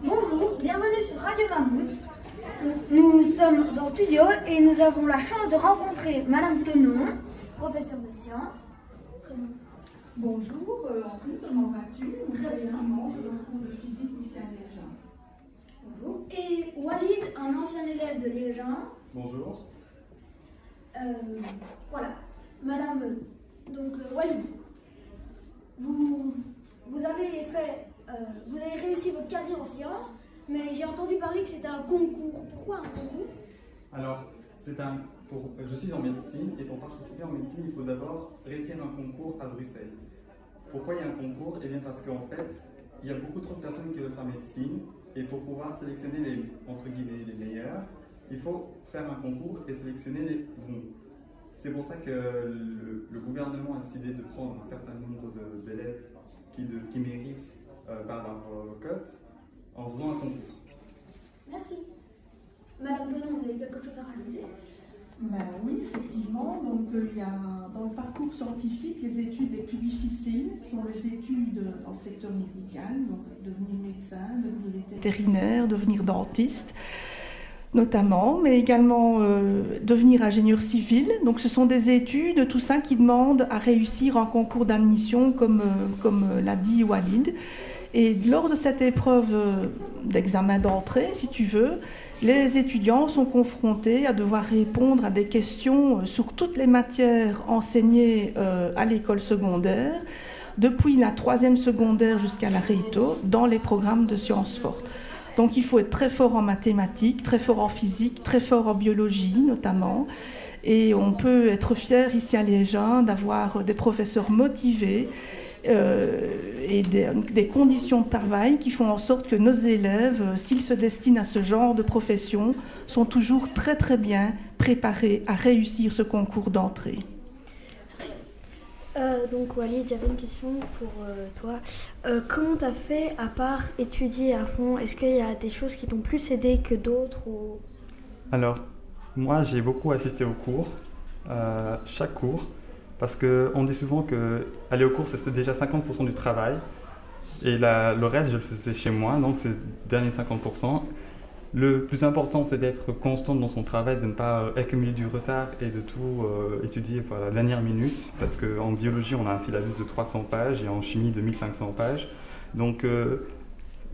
Bonjour, bienvenue sur Radio Mammouth. Nous sommes en studio et nous avons la chance de rencontrer Madame Tenon, professeure de sciences. Bonjour, Henri, comment vas-tu? Très bien. Je donne cours de physique ici à Liégeun. Bonjour. Et Walid, un ancien élève de Liégeun. Bonjour. Voilà. Madame, Walid, vous avez réussi votre carrière en sciences, mais j'ai entendu parler que c'était un concours. Pourquoi un concours? Alors, je suis en médecine et pour participer en médecine, il faut d'abord réussir un concours à Bruxelles. Pourquoi il y a un concours? Eh bien parce qu'en fait, il y a beaucoup trop de personnes qui veulent faire médecine et pour pouvoir sélectionner entre guillemets, les meilleurs, il faut faire un concours et sélectionner les bons. C'est pour ça que le gouvernement a décidé de prendre un certain nombre d'élèves qui méritent par leur cote en faisant un concours. Merci. Madame Tenon, vous avez quelque chose à rajouter? Ben oui, effectivement. Donc, il y a dans le parcours scientifique, les études les plus difficiles sont les études dans le secteur médical, donc devenir médecin, devenir vétérinaire, devenir dentiste, notamment, mais également devenir ingénieur civil. Donc, ce sont des études, tout ça, qui demandent à réussir un concours d'admission, comme l'a dit Walid. Et lors de cette épreuve d'examen d'entrée, si tu veux, les étudiants sont confrontés à devoir répondre à des questions sur toutes les matières enseignées à l'école secondaire, depuis la 3e secondaire jusqu'à la Réto, dans les programmes de sciences fortes. Donc il faut être très fort en mathématiques, très fort en physique, très fort en biologie notamment. Et on peut être fier ici à Liégeun d'avoir des professeurs motivés et des conditions de travail qui font en sorte que nos élèves, s'ils se destinent à ce genre de profession, sont toujours très très bien préparés à réussir ce concours d'entrée. Donc Walid, j'avais une question pour toi. Comment tu as fait à part étudier à fond? Est-ce qu'il y a des choses qui t'ont plus aidé que d'autres ou... Alors, moi j'ai beaucoup assisté aux cours, chaque cours. Parce qu'on dit souvent qu'aller au cours, c'est déjà 50% du travail. Et le reste, je le faisais chez moi, donc c'est le dernier 50%. Le plus important, c'est d'être constant dans son travail, de ne pas accumuler du retard et de tout étudier par la dernière minute. Parce qu'en biologie, on a un syllabus de 300 pages et en chimie de 1500 pages. Donc,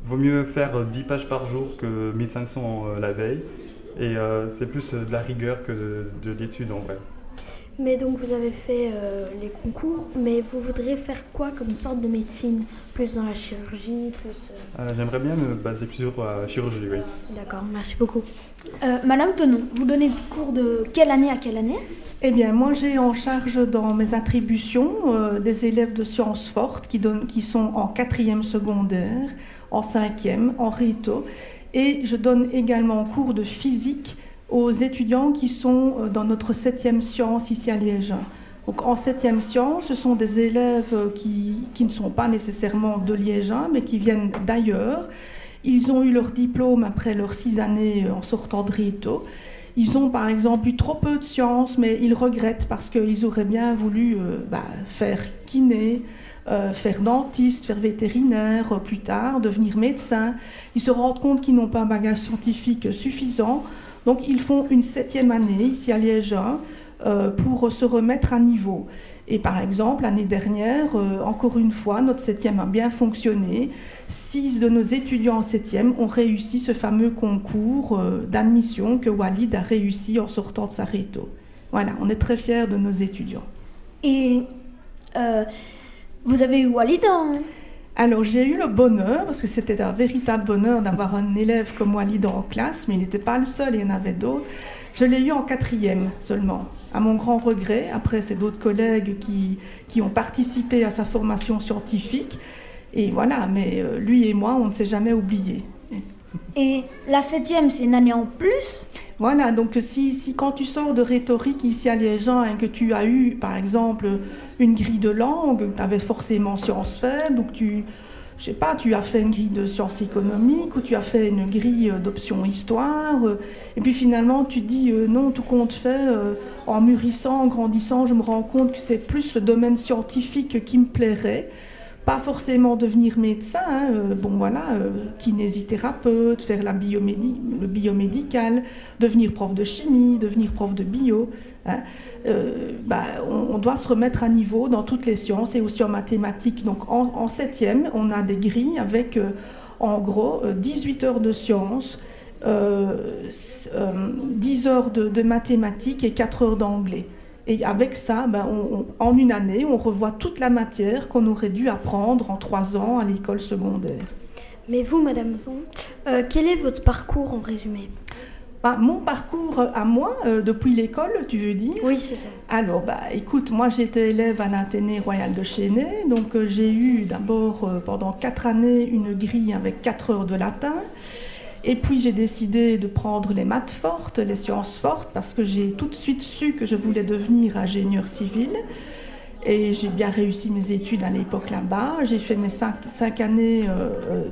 vaut mieux faire 10 pages par jour que 1500 la veille. Et c'est plus de la rigueur que de l'étude en vrai. Mais donc vous avez fait les concours, mais vous voudriez faire quoi comme sorte de médecine? Plus dans la chirurgie, plus... J'aimerais bien me baser plus sur la chirurgie, oui. D'accord, merci beaucoup. Madame Tenon, vous donnez des cours de quelle année à quelle année? Eh bien, moi j'ai en charge dans mes attributions des élèves de sciences fortes qui sont en 4e secondaire, en 5e, en Réto, et je donne également cours de physique aux étudiants qui sont dans notre 7e science ici à Liège. Donc en 7e science, ce sont des élèves qui ne sont pas nécessairement de Liège, mais qui viennent d'ailleurs. Ils ont eu leur diplôme après leurs 6 années en sortant de Réto. Ils ont par exemple eu trop peu de sciences, mais ils regrettent parce qu'ils auraient bien voulu faire kiné, faire dentiste, faire vétérinaire plus tard, devenir médecin. Ils se rendent compte qu'ils n'ont pas un bagage scientifique suffisant. Donc ils font une 7e année ici à Liège pour se remettre à niveau. Et par exemple, l'année dernière, encore une fois, notre 7e a bien fonctionné. 6 de nos étudiants en 7e ont réussi ce fameux concours d'admission que Walid a réussi en sortant de sa Réto. Voilà, on est très fiers de nos étudiants. Et vous avez eu Walid Alors j'ai eu le bonheur, parce que c'était un véritable bonheur d'avoir un élève comme Walid en classe, mais il n'était pas le seul, il y en avait d'autres. Je l'ai eu en 4e seulement, à mon grand regret. Après, c'est d'autres collègues qui ont participé à sa formation scientifique. Et voilà, mais lui et moi, on ne s'est jamais oubliés. Et la 7e, c'est une année en plus? Voilà, donc si quand tu sors de rhétorique ici à Liégeun et que tu as eu, par exemple, une grille de langue, tu avais forcément sciences faibles, ou que je sais pas, tu as fait une grille de sciences économiques ou tu as fait une grille d'options histoire, et puis finalement tu te dis non, tout compte fait, en mûrissant, en grandissant, je me rends compte que c'est plus le domaine scientifique qui me plairait. Pas forcément devenir médecin, hein, kinésithérapeute, faire le biomédical, devenir prof de chimie, devenir prof de bio. Hein. On doit se remettre à niveau dans toutes les sciences et aussi en mathématiques. Donc en 7e, on a des grilles avec en gros 18 heures de sciences, 10 heures de mathématiques et 4 heures d'anglais. Et avec ça, en une année, on revoit toute la matière qu'on aurait dû apprendre en 3 ans à l'école secondaire. Mais vous, Madame Thon, quel est votre parcours en résumé? Mon parcours à moi, depuis l'école, tu veux dire? Oui, c'est ça. Alors, écoute, moi j'étais élève à l'Athénée Royal de Chênay, donc j'ai eu d'abord pendant 4 années une grille avec 4 heures de latin. Et puis j'ai décidé de prendre les maths fortes, les sciences fortes, parce que j'ai tout de suite su que je voulais devenir ingénieur civil. Et j'ai bien réussi mes études à l'époque là-bas. J'ai fait mes 5 années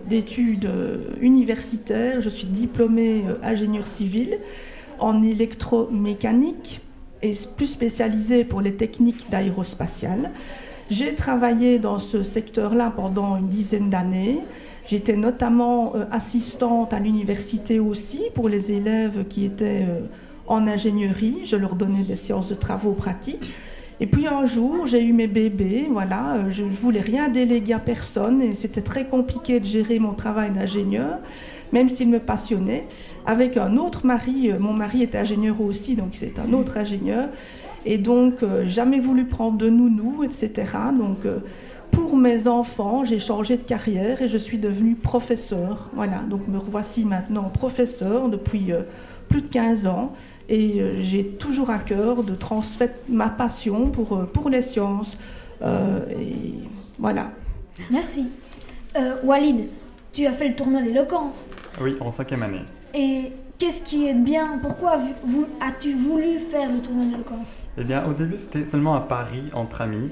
d'études universitaires. Je suis diplômée ingénieur civil en électromécanique et plus spécialisée pour les techniques d'aérospatiale. J'ai travaillé dans ce secteur-là pendant une dizaine d'années. J'étais notamment assistante à l'université aussi pour les élèves qui étaient en ingénierie. Je leur donnais des séances de travaux pratiques. Et puis un jour, j'ai eu mes bébés. Voilà, je ne voulais rien déléguer à personne et c'était très compliqué de gérer mon travail d'ingénieur, même s'il me passionnait. Avec un autre mari, mon mari est ingénieur aussi, donc c'est un autre ingénieur. Et donc, jamais voulu prendre de nounou, etc. Donc, pour mes enfants, j'ai changé de carrière et je suis devenue professeure. Voilà, donc me revoici maintenant professeure depuis plus de 15 ans et j'ai toujours à cœur de transmettre ma passion pour les sciences. Et voilà. Merci. Walid, tu as fait le tournoi d'éloquence. Oui, en 5e année. Et qu'est-ce qui est bien? Pourquoi as-tu voulu faire le tournoi d'éloquence? Eh bien, au début, c'était seulement à Paris, entre amis.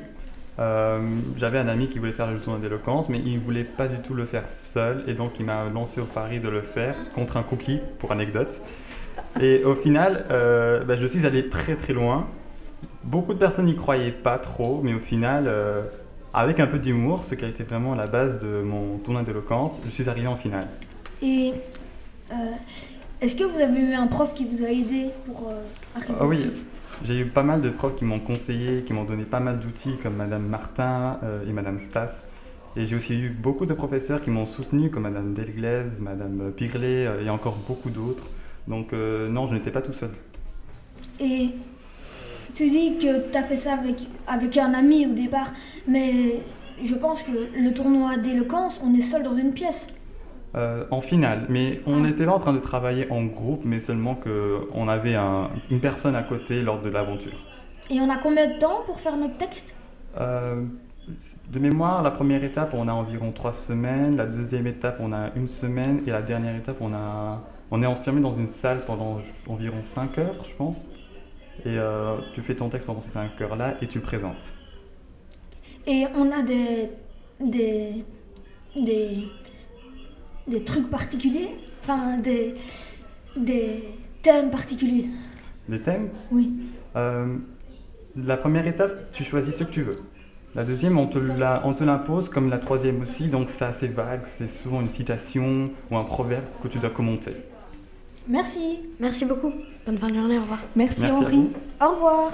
J'avais un ami qui voulait faire le tournoi d'éloquence, mais il ne voulait pas du tout le faire seul, et donc il m'a lancé au pari de le faire contre un cookie, pour anecdote. Et au final, je suis allé très très loin. Beaucoup de personnes n'y croyaient pas trop, mais au final, avec un peu d'humour, ce qui a été vraiment la base de mon tournoi d'éloquence, je suis arrivé en finale. Et est-ce que vous avez eu un prof qui vous a aidé pour arriver Oui. dessus? J'ai eu pas mal de profs qui m'ont conseillé, qui m'ont donné pas mal d'outils comme Madame Martin et Madame Stas. Et j'ai aussi eu beaucoup de professeurs qui m'ont soutenu comme Madame Delglaise, Madame Pirlet et encore beaucoup d'autres. Donc non, je n'étais pas tout seul. Et tu dis que tu as fait ça avec un ami au départ, mais je pense que le tournoi d'éloquence, on est seul dans une pièce. En finale, mais on était là en train de travailler en groupe, mais seulement qu'on avait une personne à côté lors de l'aventure. Et on a combien de temps pour faire notre texte? De mémoire, la première étape, on a environ 3 semaines, la deuxième étape, on a 1 semaine, et la dernière étape, on est enfermé dans une salle pendant environ 5 heures, je pense. Et tu fais ton texte pendant ces 5 heures-là et tu le présentes. Et on a des trucs particuliers, enfin des thèmes particuliers. Des thèmes? Oui. La première étape, tu choisis ce que tu veux. La deuxième, on te l'impose comme la troisième aussi, donc c'est assez vague, c'est souvent une citation ou un proverbe que tu dois commenter. Merci. Merci beaucoup. Bonne fin de journée, au revoir. Merci Merci Henri. Au revoir.